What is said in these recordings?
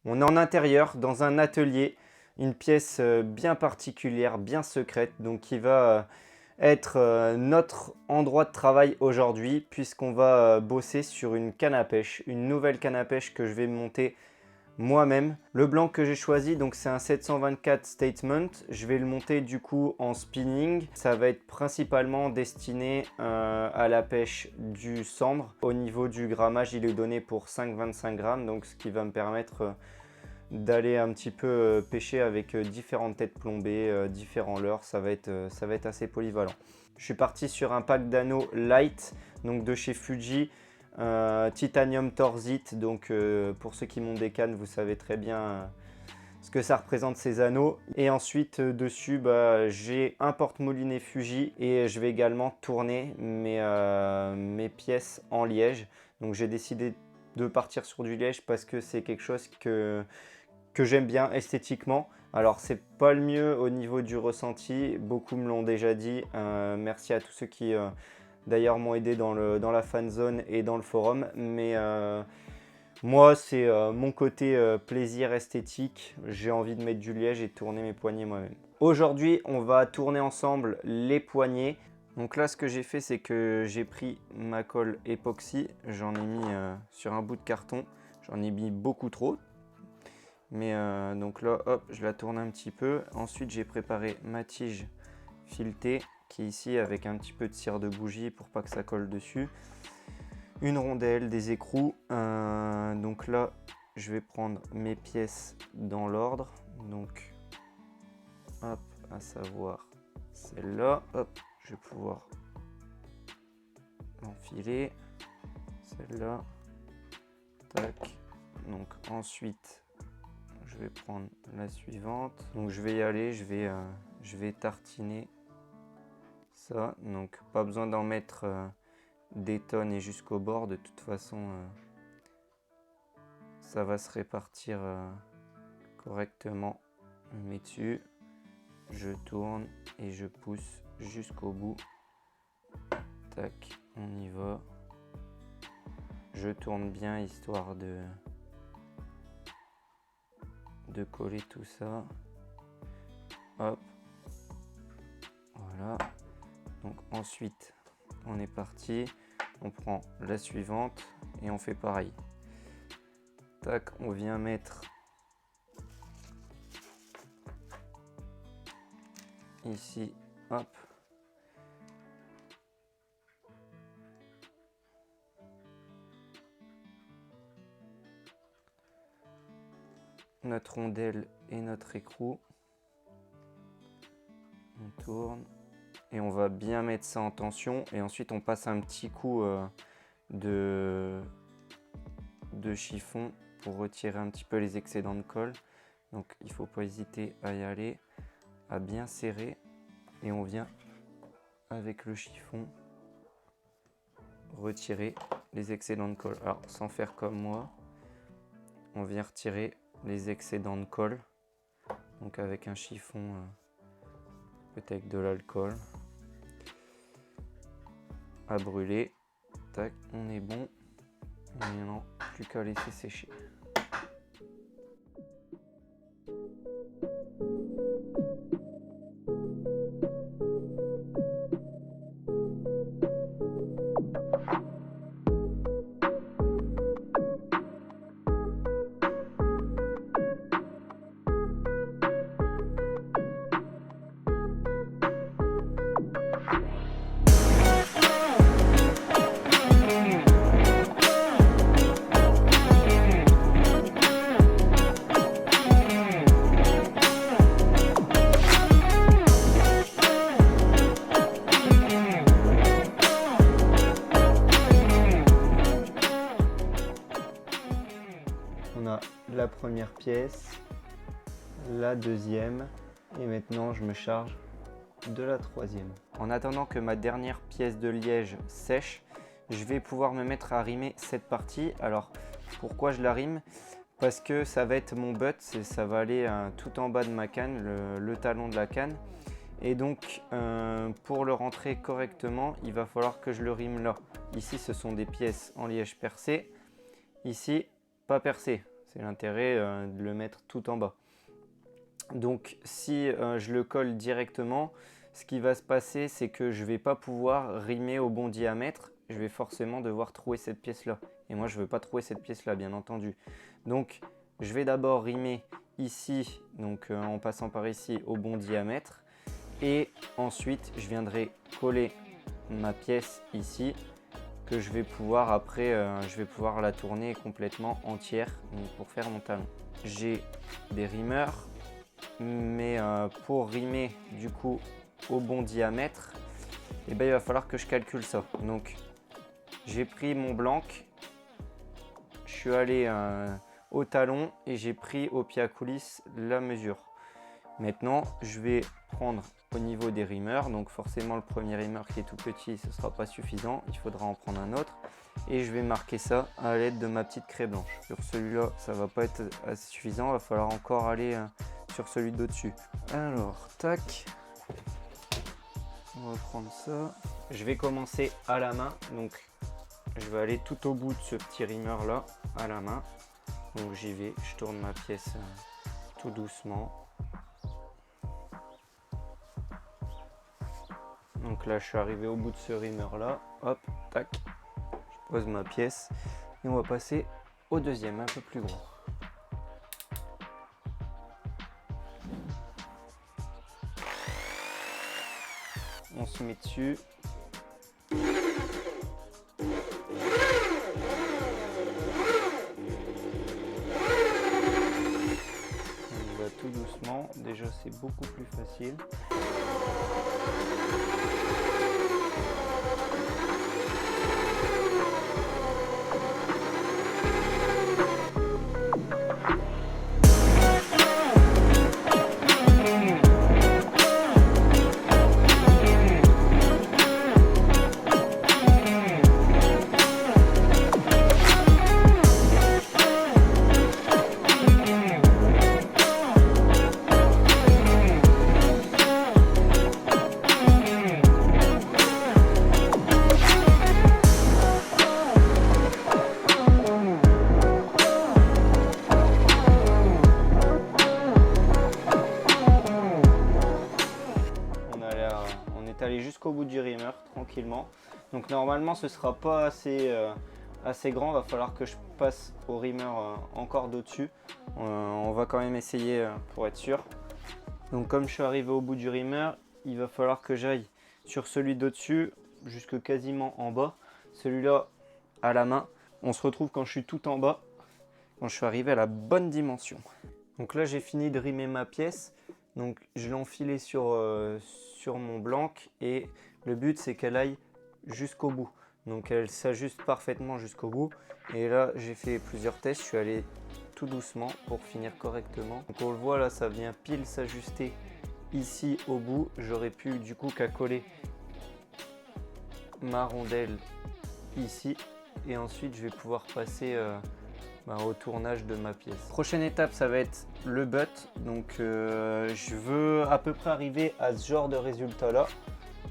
On est en intérieur, dans un atelier, une pièce bien particulière, bien secrète, donc qui va être notre endroit de travail aujourd'hui, puisqu'on va bosser sur une canne à pêche, une nouvelle canne à pêche que je vais monter moi-même. Le blanc que j'ai choisi, donc c'est un 724 Statement. Je vais le monter du coup en spinning. Ça va être principalement destiné à la pêche du sandre. Au niveau du grammage, il est donné pour 5,25 grammes, donc ce qui va me permettre d'aller un petit peu pêcher avec différentes têtes plombées, différents leurres. Ça va être assez polyvalent. Je suis parti sur un pack d'anneaux light, donc de chez Fuji. Titanium Torzite, donc pour ceux qui montent des cannes, vous savez très bien ce que ça représente ces anneaux. Et ensuite dessus, j'ai un porte-moulinet Fuji et je vais également tourner mes pièces en liège. Donc j'ai décidé de partir sur du liège parce que c'est quelque chose que j'aime bien esthétiquement. Alors c'est pas le mieux au niveau du ressenti, beaucoup me l'ont déjà dit. Merci à tous ceux qui d'ailleurs m'ont aidé dans la fan zone et dans le forum, mais moi c'est mon côté plaisir esthétique. J'ai envie de mettre du liège et de tourner mes poignets moi-même. Aujourd'hui on va tourner ensemble les poignets. Donc là ce que j'ai fait, c'est que j'ai pris ma colle époxy, j'en ai mis sur un bout de carton, j'en ai mis beaucoup trop. Mais donc là hop, je la tourne un petit peu. Ensuite j'ai préparé ma tige filetée qui est ici avec un petit peu de cire de bougie pour pas que ça colle dessus, une rondelle, des écrous. Donc là je vais prendre mes pièces dans l'ordre, donc hop, à savoir celle-là, hop, je vais pouvoir l'enfiler, celle-là, tac. Donc ensuite je vais prendre la suivante, donc je vais y aller, je vais tartiner ça, donc pas besoin d'en mettre des tonnes et jusqu'au bord, de toute façon ça va se répartir correctement. On met dessus, je tourne et je pousse jusqu'au bout, tac, on y va. Je tourne bien histoire de coller tout ça, hop, voilà. Donc ensuite on est parti, on prend la suivante et on fait pareil, tac, on vient mettre ici, hop, notre rondelle et notre écrou, on tourne et on va bien mettre ça en tension, et ensuite on passe un petit coup de chiffon pour retirer un petit peu les excédents de colle. Donc il faut pas hésiter à y aller, à bien serrer, et on vient avec le chiffon retirer les excédents de colle. Alors sans faire comme moi, on vient retirer les excédents de colle, donc avec un chiffon, peut-être avec de l'alcool à brûler, tac, on est bon, maintenant plus qu'à laisser sécher. On a la première pièce, la deuxième, et maintenant je me charge de la troisième. En attendant que ma dernière pièce de liège sèche, je vais pouvoir me mettre à rimer cette partie. Alors pourquoi je la rime? Parce que ça va être mon butt, ça va aller tout en bas de ma canne, le talon de la canne. Et donc pour le rentrer correctement, il va falloir que je le rime là. Ici ce sont des pièces en liège percé, ici pas percé. C'est l'intérêt de le mettre tout en bas. Donc si je le colle directement, ce qui va se passer, c'est que je ne vais pas pouvoir rimer au bon diamètre. Je vais forcément devoir trouer cette pièce-là. Et moi, je ne veux pas trouver cette pièce-là, bien entendu. Donc, je vais d'abord rimer ici, donc en passant par ici, au bon diamètre. Et ensuite, je viendrai coller ma pièce ici, que je vais pouvoir après, je vais pouvoir la tourner complètement entière donc pour faire mon talon. J'ai des rimeurs, mais pour rimer du coup au bon diamètre, eh ben, il va falloir que je calcule ça. Donc, j'ai pris mon blanc, je suis allé au talon et j'ai pris au pied à coulisse la mesure. Maintenant, je vais prendre au niveau des rimeurs, donc forcément le premier rimeur qui est tout petit, ce ne sera pas suffisant, il faudra en prendre un autre. Et je vais marquer ça à l'aide de ma petite craie blanche. Sur celui-là, ça ne va pas être assez suffisant, il va falloir encore aller sur celui d'au-dessus. Alors, tac, on va prendre ça. Je vais commencer à la main, donc je vais aller tout au bout de ce petit rimeur là, à la main. Donc j'y vais, je tourne ma pièce tout doucement. Donc là, je suis arrivé au bout de ce rimeur là. Hop, tac. Je pose ma pièce et on va passer au deuxième, un peu plus gros. On se met dessus. On va tout doucement. Déjà, c'est beaucoup plus facile. Aller jusqu'au bout du rimeur tranquillement. Donc normalement ce sera pas assez grand, va falloir que je passe au rimeur encore d'au-dessus. On va quand même essayer pour être sûr. Donc comme je suis arrivé au bout du rimeur, il va falloir que j'aille sur celui d'au-dessus jusque quasiment en bas. Celui-là à la main. On se retrouve quand je suis tout en bas, quand je suis arrivé à la bonne dimension. Donc là j'ai fini de rimer ma pièce. Donc je l'ai enfilée sur mon blanc et le but c'est qu'elle aille jusqu'au bout. Donc elle s'ajuste parfaitement jusqu'au bout. Et là j'ai fait plusieurs tests, je suis allé tout doucement pour finir correctement. Donc on le voit là, ça vient pile s'ajuster ici au bout. J'aurais pu du coup qu'à coller ma rondelle ici. Et ensuite je vais pouvoir passer au tournage de ma pièce. Prochaine étape, ça va être le butt. Donc je veux à peu près arriver à ce genre de résultat là.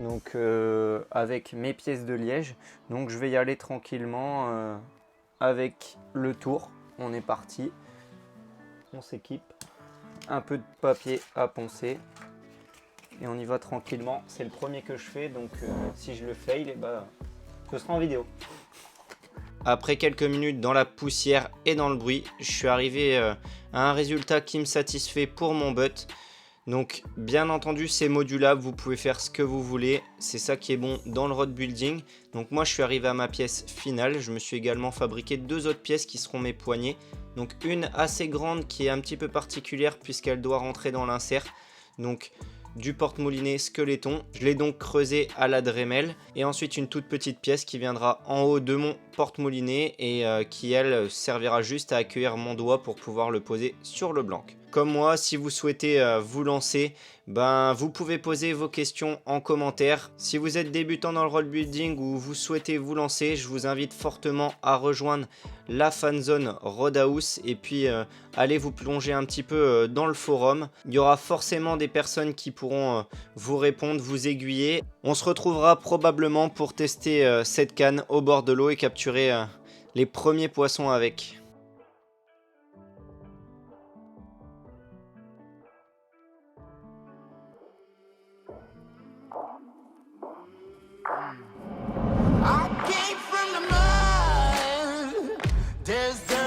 Donc avec mes pièces de liège. Donc je vais y aller tranquillement avec le tour. On est parti. On s'équipe. Un peu de papier à poncer. Et on y va tranquillement. C'est le premier que je fais. Donc si je le fail, ce sera en vidéo. Après quelques minutes dans la poussière et dans le bruit, je suis arrivé à un résultat qui me satisfait pour mon butt. Donc bien entendu c'est modulable, vous pouvez faire ce que vous voulez, c'est ça qui est bon dans le road building. Donc moi je suis arrivé à ma pièce finale, je me suis également fabriqué deux autres pièces qui seront mes poignées. Donc une assez grande qui est un petit peu particulière puisqu'elle doit rentrer dans l'insert. Donc du porte-moulinet squeletton, je l'ai donc creusé à la Dremel, et ensuite une toute petite pièce qui viendra en haut de mon porte-moulinet et qui elle servira juste à accueillir mon doigt pour pouvoir le poser sur le blanc. Comme moi, si vous souhaitez vous lancer, vous pouvez poser vos questions en commentaire. Si vous êtes débutant dans le road building ou vous souhaitez vous lancer, je vous invite fortement à rejoindre la fanzone Roadhouse et puis allez vous plonger un petit peu dans le forum. Il y aura forcément des personnes qui pourront vous répondre, vous aiguiller. On se retrouvera probablement pour tester cette canne au bord de l'eau et capturer les premiers poissons avec. There's